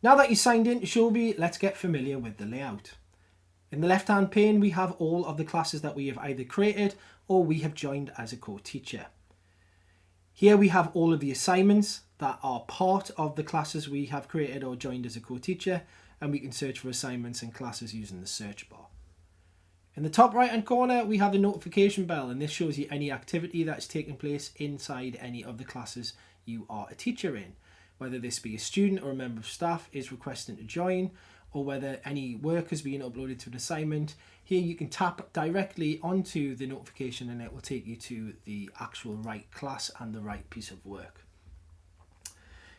Now that you're signed in to Showbie, let's get familiar with the layout. In the left-hand pane, we have all of the classes that we have either created or we have joined as a co-teacher. Here we have all of the assignments that are part of the classes we have created or joined as a co-teacher, and we can search for assignments and classes using the search bar. In the top right hand corner, we have the notification bell, and this shows you any activity that's taking place inside any of the classes you are a teacher in. Whether this be a student or a member of staff is requesting to join, or whether any work has been uploaded to an assignment. Here you can tap directly onto the notification and it will take you to the actual right class and the right piece of work.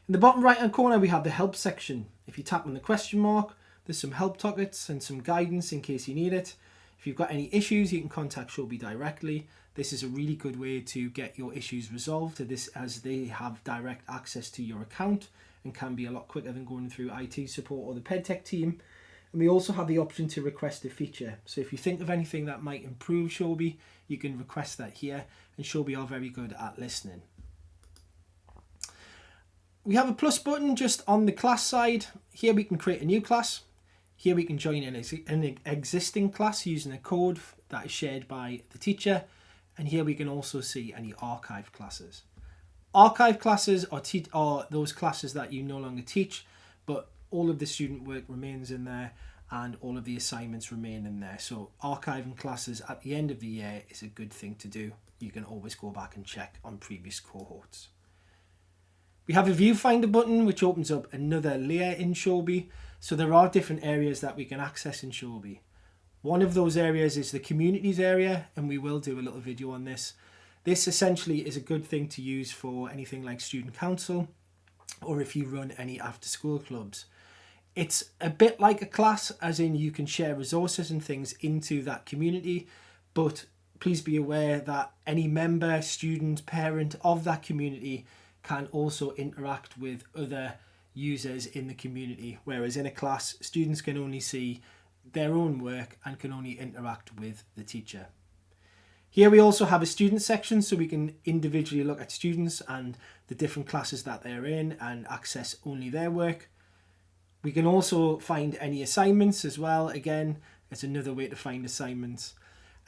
In the bottom right hand corner, we have the help section. If you tap on the question mark, there's some help topics and some guidance in case you need it. If you've got any issues, you can contact Showbie directly. This is a really good way to get your issues resolved, as they have direct access to your account and can be a lot quicker than going through IT support or the PedTech team. And we also have the option to request a feature. So if you think of anything that might improve Showbie, you can request that here, and Showbie are very good at listening. We have a plus button just on the class side. Here we can create a new class. Here we can join an existing class using a code that is shared by the teacher. And here we can also see any archive classes. Archive classes are those classes that you no longer teach, but all of the student work remains in there and all of the assignments remain in there. So archiving classes at the end of the year is a good thing to do. You can always go back and check on previous cohorts. We have a viewfinder button which opens up another layer in Showbie. So there are different areas that we can access in Showbie. One of those areas is the communities area, and we will do a little video on this. This essentially is a good thing to use for anything like student council or if you run any after school clubs. It's a bit like a class, as in you can share resources and things into that community, but please be aware that any member, student, parent of that community can also interact with other users in the community, whereas in a class, students can only see their own work and can only interact with the teacher. Here we also have a student section, so we can individually look at students and the different classes that they're in and access only their work. We can also find any assignments as well. Again, it's another way to find assignments.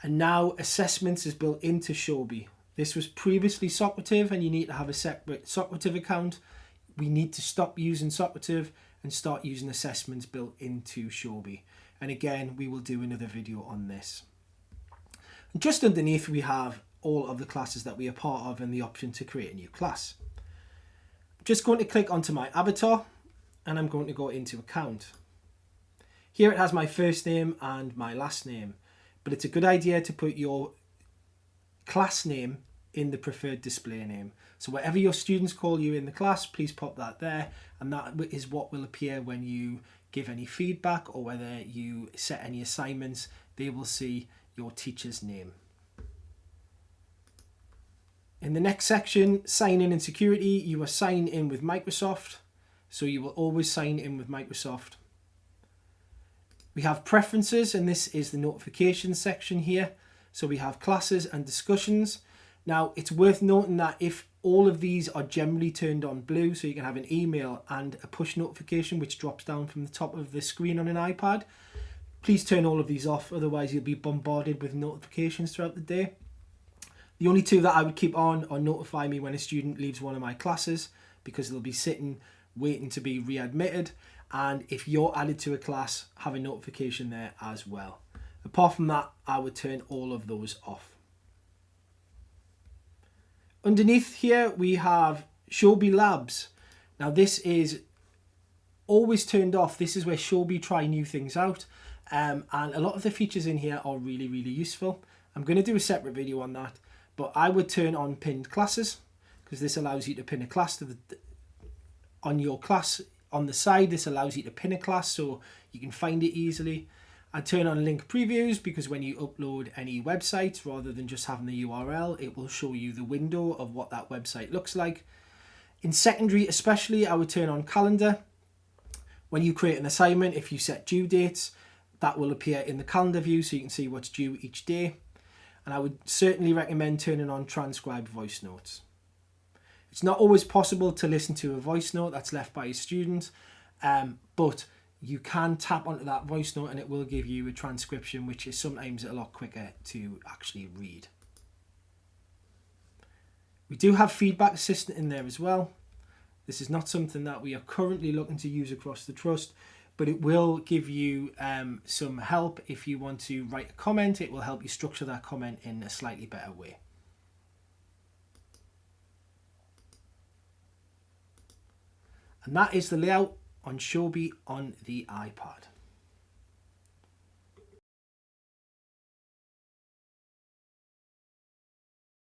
And now assessments is built into Showbie. This was previously Socrative, and you need to have a separate Socrative account. We need to stop using Socrative and start using assessments built into Showbie. And again, we will do another video on this. And just underneath, we have all of the classes that we are part of and the option to create a new class. I'm just going to click onto my avatar and I'm going to go into account. Here it has my first name and my last name, but it's a good idea to put your class name in the preferred display name. So whatever your students call you in the class, please pop that there, and that is what will appear when you give any feedback or whether you set any assignments. They will see your teacher's name. In the next section, sign in and security, you are signed in with Microsoft, so you will always sign in with Microsoft. We have preferences, and this is the notifications section here. So we have classes and discussions. Now it's worth noting that if all of these are generally turned on blue, so you can have an email and a push notification which drops down from the top of the screen on an iPad, please turn all of these off, otherwise you'll be bombarded with notifications throughout the day. The only two that I would keep on are notify me when a student leaves one of my classes, because they'll be sitting waiting to be readmitted, and if you're added to a class, have a notification there as well. Apart from that, I would turn all of those off. Underneath here, we have Showbie Labs. Now this is always turned off. This is where Showbie try new things out. And a lot of the features in here are really, really useful. I'm going to do a separate video on that, but I would turn on pinned classes, because this allows you to pin a class to on your class on the side. This allows you to pin a class so you can find it easily. I turn on link previews, because when you upload any websites, rather than just having the URL, it will show you the window of what that website looks like. In secondary especially, I would turn on calendar. When you create an assignment, if you set due dates, that will appear in the calendar view so you can see what's due each day. And I would certainly recommend turning on transcribed voice notes. It's not always possible to listen to a voice note that's left by a student, but you can tap onto that voice note and it will give you a transcription, which is sometimes a lot quicker to actually read. We do have Feedback Assistant in there as well. This is not something that we are currently looking to use across the trust, but it will give you some help if you want to write a comment. It will help you structure that comment in a slightly better way. And that is the layout on Showbie on the iPad.